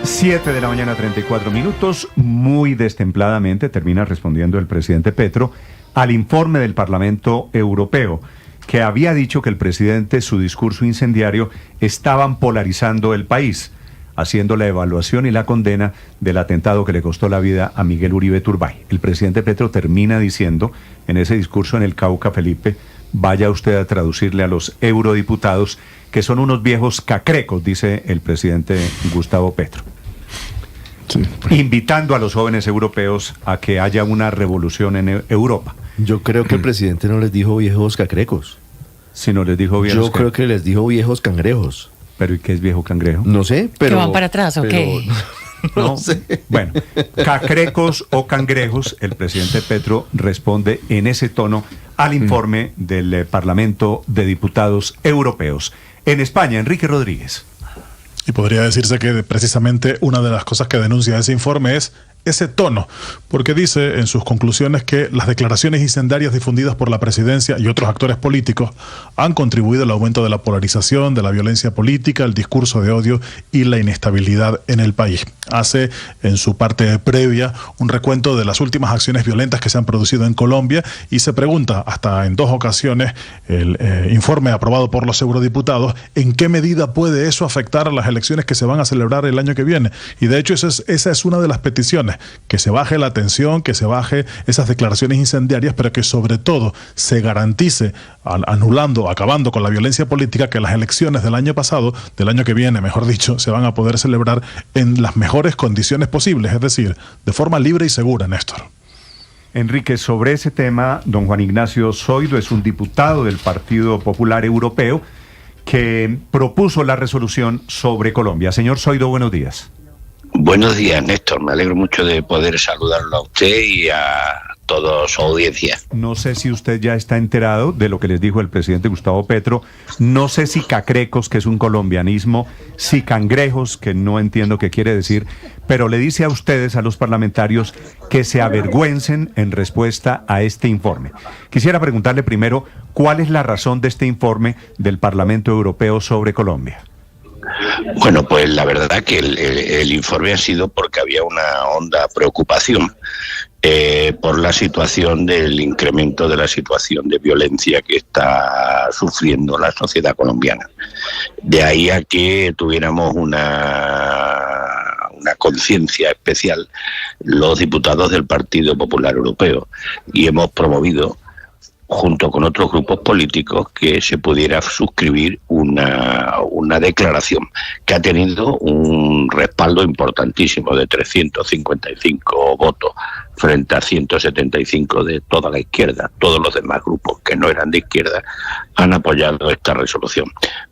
7 de la mañana, 34 minutos. Muy destempladamente termina respondiendo el presidente Petro al informe del Parlamento Europeo, que había dicho que el presidente, su discurso incendiario, estaban polarizando el país, haciendo la evaluación y la condena del atentado que le costó la vida a Miguel Uribe Turbay. El presidente Petro termina diciendo en ese discurso en el Cauca, Felipe, vaya usted a traducirle a los eurodiputados que son unos viejos cacrecos, dice el presidente Gustavo Petro. Sí. Invitando a los jóvenes europeos a que haya una revolución en Europa. Yo creo que el presidente no les dijo viejos cacrecos. Si no les dijo viejos... Yo creo que les dijo viejos cangrejos. ¿Pero y qué es viejo cangrejo? No sé, pero... ¿Que van para atrás o qué? No sé. Bueno, cacrecos o cangrejos, el presidente Petro responde en ese tono al informe del Parlamento de Diputados Europeos. En España, Enrique Rodríguez. Y podría decirse que precisamente una de las cosas que denuncia ese informe es ese tono, porque dice en sus conclusiones que las declaraciones incendiarias difundidas por la presidencia y otros actores políticos han contribuido al aumento de la polarización, de la violencia política, el discurso de odio y la inestabilidad en el país. Hace en su parte previa un recuento de las últimas acciones violentas que se han producido en Colombia y se pregunta, hasta en 2 ocasiones, el informe aprobado por los eurodiputados, en qué medida puede eso afectar a las elecciones que se van a celebrar el año que viene. Y de hecho esa es una de las peticiones, que se baje la tensión, que se baje esas declaraciones incendiarias, pero que sobre todo se garantice, acabando con la violencia política, que las elecciones del año pasado, del año que viene, mejor dicho, se van a poder celebrar en las mejores condiciones posibles, es decir, de forma libre y segura, Néstor. Enrique, sobre ese tema, don Juan Ignacio Zoido es un diputado del Partido Popular Europeo que propuso la resolución sobre Colombia. Señor Zoido, buenos días. Buenos días, Néstor. Me alegro mucho de poder saludarlo a usted y a toda su audiencia. No sé si usted ya está enterado de lo que les dijo el presidente Gustavo Petro. No sé si cacrecos, que es un colombianismo, si cangrejos, que no entiendo qué quiere decir, pero le dice a ustedes, a los parlamentarios, que se avergüencen en respuesta a este informe. Quisiera preguntarle primero, ¿cuál es la razón de este informe del Parlamento Europeo sobre Colombia? Bueno, pues la verdad que el informe ha sido porque había una honda preocupación por la situación del incremento de la situación de violencia que está sufriendo la sociedad colombiana. De ahí a que tuviéramos una conciencia especial los diputados del Partido Popular Europeo y hemos promovido, junto con otros grupos políticos, que se pudiera suscribir una declaración que ha tenido un respaldo importantísimo de 355 votos frente a 175 de toda la izquierda. Todos los demás grupos que no eran de izquierda han apoyado esta resolución,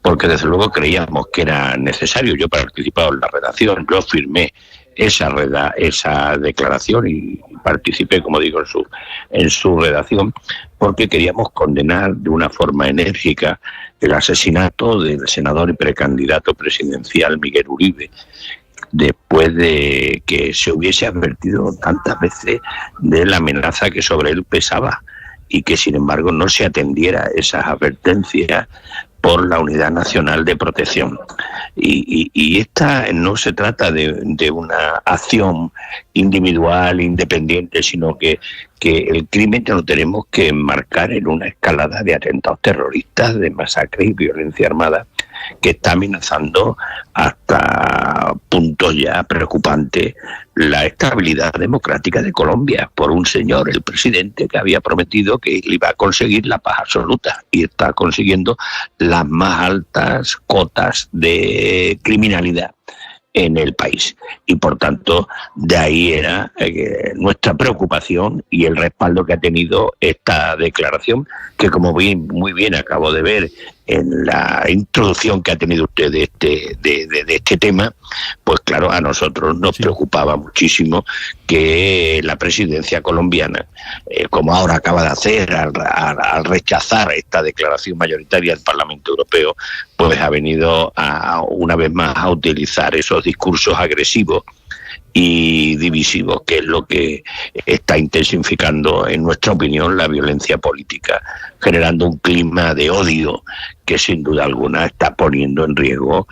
porque desde luego creíamos que era necesario. Yo he participado en la redacción, yo firmé esa declaración y participé, como digo, en su redacción, porque queríamos condenar de una forma enérgica el asesinato del senador y precandidato presidencial Miguel Uribe, después de que se hubiese advertido tantas veces de la amenaza que sobre él pesaba y que sin embargo no se atendiera esas advertencias por la Unidad Nacional de Protección. Y esta no se trata de una acción individual, independiente, sino que el crimen lo tenemos que enmarcar en una escalada de atentados terroristas, de masacres y violencia armada que está amenazando hasta puntos ya preocupantes la estabilidad democrática de Colombia por un señor, el presidente, que había prometido que iba a conseguir la paz absoluta y está consiguiendo las más altas cotas de criminalidad en el país. Y por tanto, de ahí era nuestra preocupación y el respaldo que ha tenido esta declaración, que como muy bien acabo de ver en la introducción que ha tenido usted de este tema, pues claro, a nosotros nos preocupaba muchísimo que la presidencia colombiana, como ahora acaba de hacer al rechazar esta declaración mayoritaria del Parlamento Europeo, pues ha venido una vez más a utilizar esos discursos agresivos y divisivos, que es lo que está intensificando, en nuestra opinión, la violencia política, generando un clima de odio que sin duda alguna está poniendo en riesgo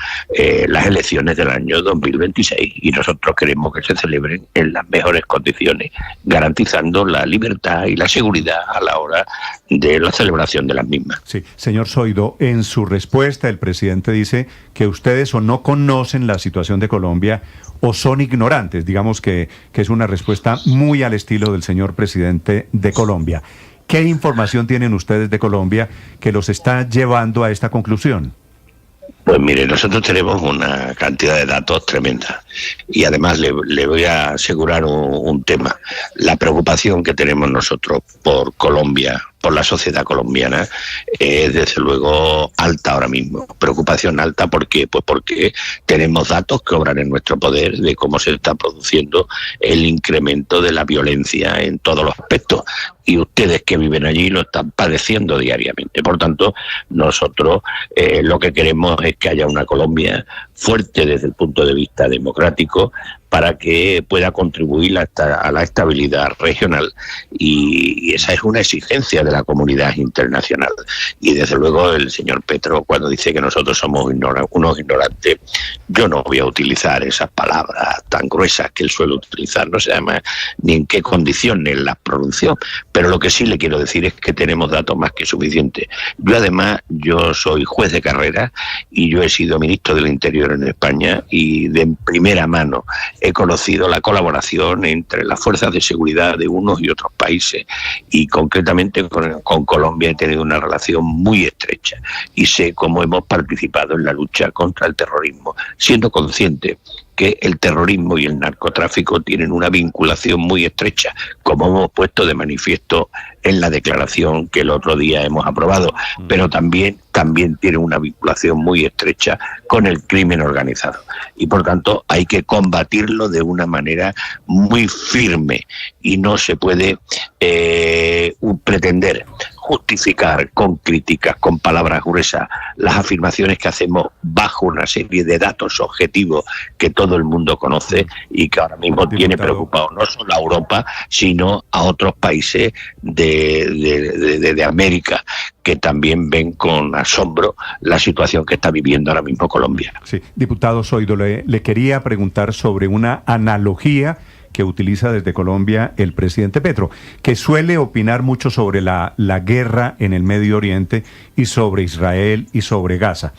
las elecciones del año 2026, y nosotros queremos que se celebren en las mejores condiciones, garantizando la libertad y la seguridad a la hora de la celebración de las mismas. Sí, señor Zoido, en su respuesta el presidente dice que ustedes o no conocen la situación de Colombia o son ignorantes, digamos que es una respuesta muy al estilo del señor presidente de Colombia. ¿Qué información tienen ustedes de Colombia que los está llevando a esta conclusión? Pues mire, nosotros tenemos una cantidad de datos tremenda, y además le voy a asegurar un tema. La preocupación que tenemos nosotros por Colombia, por la sociedad colombiana, es desde luego alta ahora mismo. Preocupación alta, ¿por qué? Pues porque tenemos datos que obran en nuestro poder de cómo se está produciendo el incremento de la violencia en todos los aspectos, y ustedes que viven allí lo están padeciendo diariamente. Por tanto, nosotros lo que queremos es que haya una Colombia fuerte desde el punto de vista democrático, para que pueda contribuir a la estabilidad regional, y esa es una exigencia de la comunidad internacional. Y desde luego el señor Petro, cuando dice que nosotros somos unos ignorantes, yo no voy a utilizar esas palabras tan gruesas que él suele utilizar, no sé además ni en qué condiciones las pronunció, pero lo que sí le quiero decir es que tenemos datos más que suficientes. Yo soy juez de carrera y yo he sido ministro del Interior en España, y de primera mano he conocido la colaboración entre las fuerzas de seguridad de unos y otros países, y concretamente con Colombia he tenido una relación muy estrecha, y sé cómo hemos participado en la lucha contra el terrorismo, siendo consciente que el terrorismo y el narcotráfico tienen una vinculación muy estrecha, como hemos puesto de manifiesto en la declaración que el otro día hemos aprobado, pero también tiene una vinculación muy estrecha con el crimen organizado, y por tanto hay que combatirlo de una manera muy firme, y no se puede pretender justificar con críticas, con palabras gruesas, las afirmaciones que hacemos bajo una serie de datos objetivos que todo el mundo conoce y que ahora mismo tiene preocupado no solo a Europa, sino a otros países de América, que también ven con asombro la situación que está viviendo ahora mismo Colombia. Sí, diputado Zoido, le quería preguntar sobre una analogía que utiliza desde Colombia el presidente Petro, que suele opinar mucho sobre la guerra en el Medio Oriente y sobre Israel y sobre Gaza.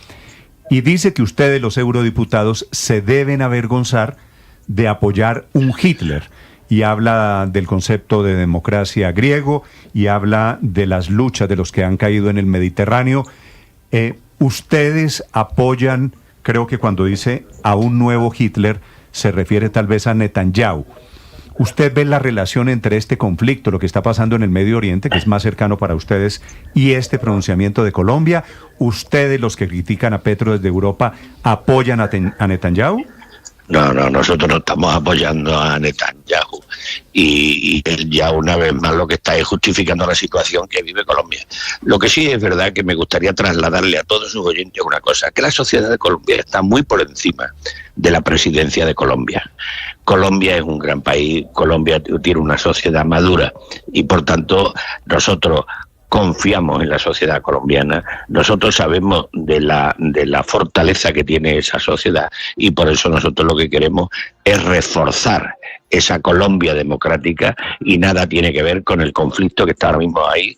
Y dice que ustedes, los eurodiputados, se deben avergonzar de apoyar un Hitler. Y habla del concepto de democracia griego y habla de las luchas de los que han caído en el Mediterráneo. Ustedes apoyan, creo que cuando dice a un nuevo Hitler, se refiere tal vez a Netanyahu. ¿Usted ve la relación entre este conflicto, lo que está pasando en el Medio Oriente, que es más cercano para ustedes, y este pronunciamiento de Colombia? ¿Ustedes, los que critican a Petro desde Europa, apoyan a Netanyahu? No, nosotros no estamos apoyando a Netanyahu, y él ya una vez más lo que está es justificando la situación que vive Colombia. Lo que sí es verdad que me gustaría trasladarle a todos sus oyentes una cosa, que la sociedad de Colombia está muy por encima de la presidencia de Colombia. Colombia es un gran país, Colombia tiene una sociedad madura, y por tanto nosotros confiamos en la sociedad colombiana, nosotros sabemos de la fortaleza que tiene esa sociedad, y por eso nosotros lo que queremos es reforzar esa Colombia democrática, y nada tiene que ver con el conflicto que está ahora mismo ahí,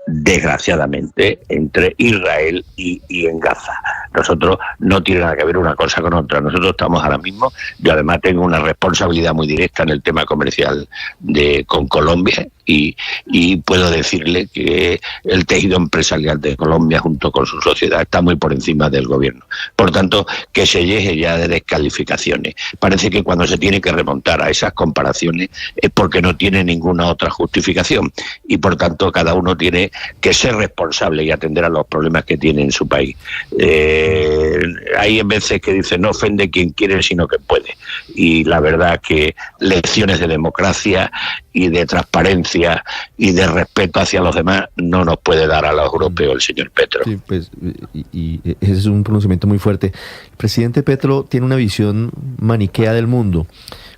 desgraciadamente, entre Israel y en Gaza. Nosotros no tiene nada que ver una cosa con otra. Nosotros estamos ahora mismo, yo además tengo una responsabilidad muy directa en el tema comercial con Colombia, y puedo decirle que el tejido empresarial de Colombia junto con su sociedad está muy por encima del gobierno. Por tanto, que se llegue ya de descalificaciones. Parece que cuando se tiene que remontar a esas comparaciones es porque no tiene ninguna otra justificación, y por tanto cada uno tiene que ser responsable y atender a los problemas que tiene en su país. Hay veces que dicen no ofende quien quiere sino que puede, y la verdad que lecciones de democracia y de transparencia y de respeto hacia los demás no nos puede dar a los europeos el señor Petro. Sí, pues, y ese es un pronunciamiento muy fuerte. El presidente Petro tiene una visión maniquea del mundo.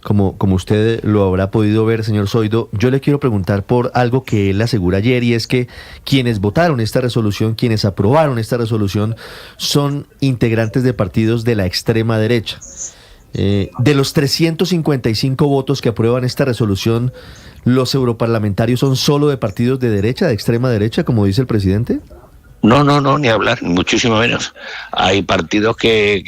como usted lo habrá podido ver, señor Zoido, yo le quiero preguntar por algo que él asegura ayer, y es que quienes votaron esta resolución, quienes aprobaron esta resolución, son integrantes de partidos de la extrema derecha. De los 355 votos que aprueban esta resolución, ¿los europarlamentarios son solo de partidos de derecha, de extrema derecha, como dice el presidente? No, ni hablar, muchísimo menos. Hay partidos que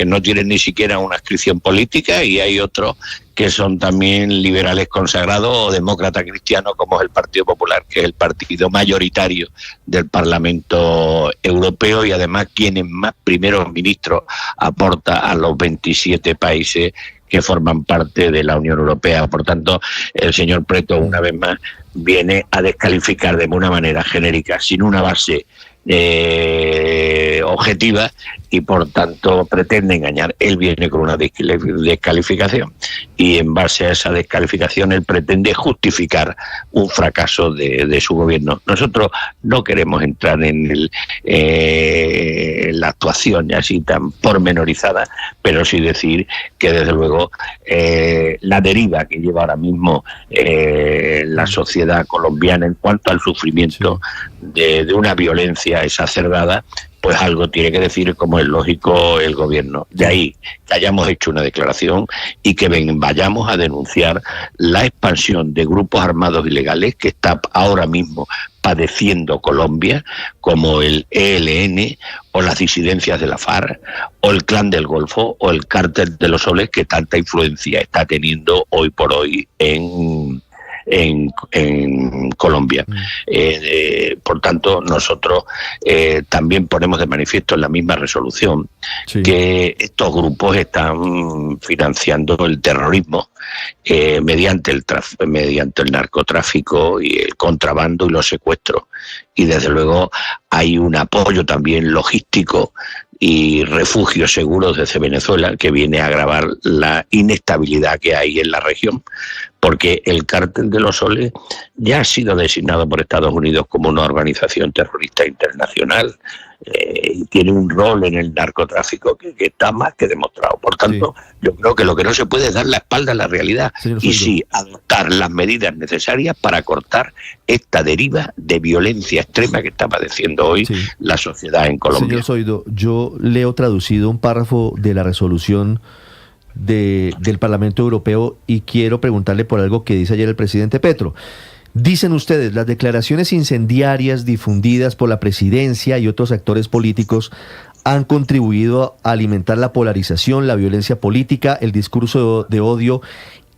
no tienen ni siquiera una adscripción política, y hay otros que son también liberales consagrados o demócratas cristianos, como es el Partido Popular, que es el partido mayoritario del Parlamento Europeo, y además quienes más primeros ministros aporta a los 27 países que forman parte de la Unión Europea. Por tanto, el señor Preto, una vez más, viene a descalificar de una manera genérica, sin una base objetiva, y por tanto pretende engañar. Él viene con una descalificación, y en base a esa descalificación él pretende justificar un fracaso de su gobierno. Nosotros no queremos entrar en la actuación así tan pormenorizada, pero sí decir que desde luego la deriva que lleva ahora mismo la sociedad colombiana en cuanto al sufrimiento de una violencia exacerbada, pues algo tiene que decir, como es lógico, el gobierno. De ahí que hayamos hecho una declaración y que vayamos a denunciar la expansión de grupos armados ilegales que está ahora mismo padeciendo Colombia, como el ELN o las disidencias de la FARC o el Clan del Golfo o el Cártel de los Soles, que tanta influencia está teniendo hoy por hoy en Colombia. Por tanto, nosotros también ponemos de manifiesto en la misma resolución que estos grupos están financiando el terrorismo mediante el narcotráfico y el contrabando y los secuestros, y desde luego hay un apoyo también logístico y refugios seguros desde Venezuela, que viene a agravar la inestabilidad que hay en la región, porque el Cártel de los Soles ya ha sido designado por Estados Unidos como una organización terrorista internacional, y tiene un rol en el narcotráfico que está más que demostrado. Por tanto, yo creo que lo que no se puede es dar la espalda a la realidad, y sí adoptar las medidas necesarias para cortar esta deriva de violencia extrema que está padeciendo hoy la sociedad en Colombia. Señor Zoido, yo leo traducido un párrafo de la resolución del Parlamento Europeo y quiero preguntarle por algo que dice ayer el presidente Petro. Dicen ustedes: las declaraciones incendiarias difundidas por la presidencia y otros actores políticos han contribuido a alimentar la polarización, la violencia política, el discurso de odio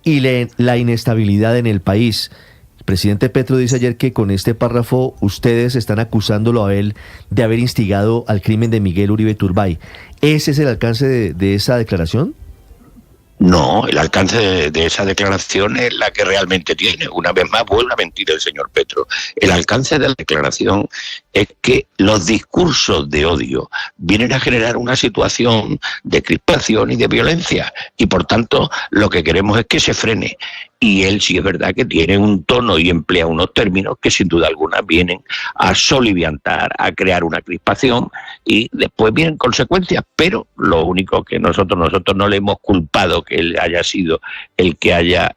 y la inestabilidad en el país. El presidente Petro dice ayer que con este párrafo ustedes están acusándolo a él de haber instigado al crimen de Miguel Uribe Turbay. ¿Ese es el alcance de esa declaración? No, el alcance de esa declaración es la que realmente tiene. Una vez más vuelve a mentir el señor Petro. El alcance de la declaración es que los discursos de odio vienen a generar una situación de crispación y de violencia, y por tanto lo que queremos es que se frene. Y él sí es verdad que tiene un tono y emplea unos términos que sin duda alguna vienen a soliviantar, a crear una crispación, y después vienen consecuencias, pero lo único que nosotros no le hemos culpado que él haya sido el que haya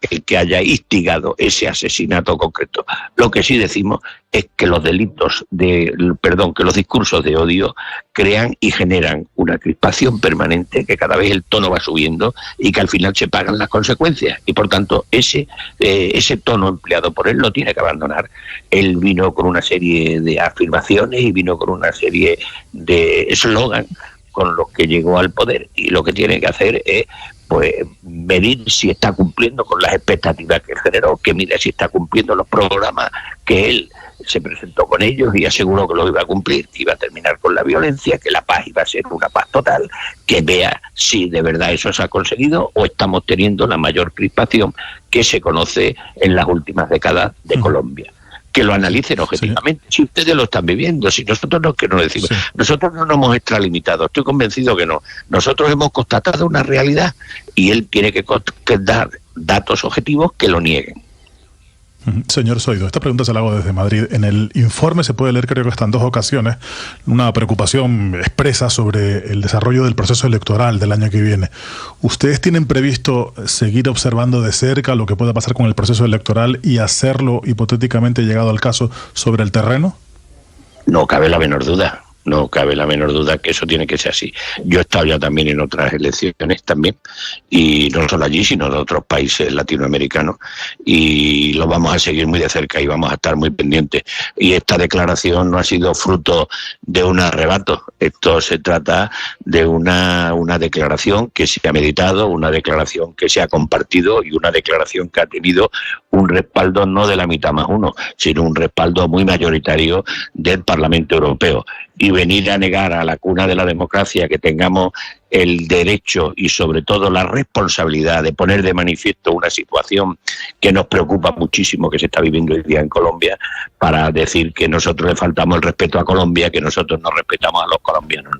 instigado ese asesinato concreto. Lo que sí decimos es que los que los discursos de odio crean y generan una crispación permanente, que cada vez el tono va subiendo y que al final se pagan las consecuencias, y por tanto ese tono empleado por él lo tiene que abandonar. Él vino con una serie de afirmaciones y vino con una serie de eslogan con los que llegó al poder, y lo que tiene que hacer es medir si está cumpliendo con las expectativas que generó, que mire si está cumpliendo los programas que él se presentó con ellos y aseguró que lo iba a cumplir, que iba a terminar con la violencia, que la paz iba a ser una paz total, que vea si de verdad eso se ha conseguido o estamos teniendo la mayor crispación que se conoce en las últimas décadas de Colombia. Que lo analicen objetivamente, si ustedes lo están viviendo, si nosotros no, que no decimos, nosotros no nos hemos extralimitado, estoy convencido que no, nosotros hemos constatado una realidad y él tiene que dar datos objetivos que lo nieguen. Señor Zoido, esta pregunta se la hago desde Madrid. En el informe se puede leer, creo que hasta en 2 ocasiones, una preocupación expresa sobre el desarrollo del proceso electoral del año que viene. ¿Ustedes tienen previsto seguir observando de cerca lo que pueda pasar con el proceso electoral y hacerlo, hipotéticamente llegado al caso, sobre el terreno? No cabe la menor duda. No cabe la menor duda que eso tiene que ser así. Yo he estado ya también en otras elecciones también, y no solo allí, sino en otros países latinoamericanos, y lo vamos a seguir muy de cerca y vamos a estar muy pendientes. Y esta declaración no ha sido fruto de un arrebato. Esto se trata de una declaración que se ha meditado, una declaración que se ha compartido y una declaración que ha tenido un respaldo no de la mitad más uno, sino un respaldo muy mayoritario del Parlamento Europeo. Y venir a negar a la cuna de la democracia que tengamos el derecho y sobre todo la responsabilidad de poner de manifiesto una situación que nos preocupa muchísimo, que se está viviendo hoy día en Colombia, para decir que nosotros le faltamos el respeto a Colombia, que nosotros no respetamos a los colombianos.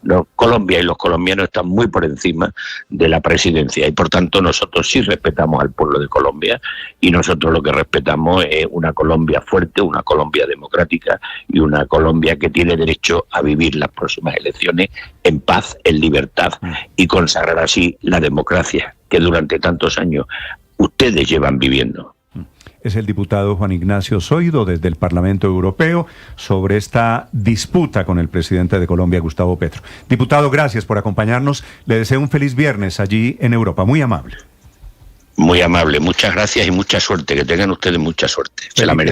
No. Colombia y los colombianos están muy por encima de la presidencia y por tanto nosotros sí respetamos al pueblo de Colombia, y nosotros lo que respetamos es una Colombia fuerte, una Colombia democrática y una Colombia que tiene derecho a vivir las próximas elecciones en paz, en libertad, y consagrar así la democracia que durante tantos años ustedes llevan viviendo. Es el diputado Juan Ignacio Zoido desde el Parlamento Europeo sobre esta disputa con el presidente de Colombia, Gustavo Petro. Diputado, gracias por acompañarnos. Le deseo un feliz viernes allí en Europa. Muy amable. Muy amable. Muchas gracias y mucha suerte. Que tengan ustedes mucha suerte. Se la merecen.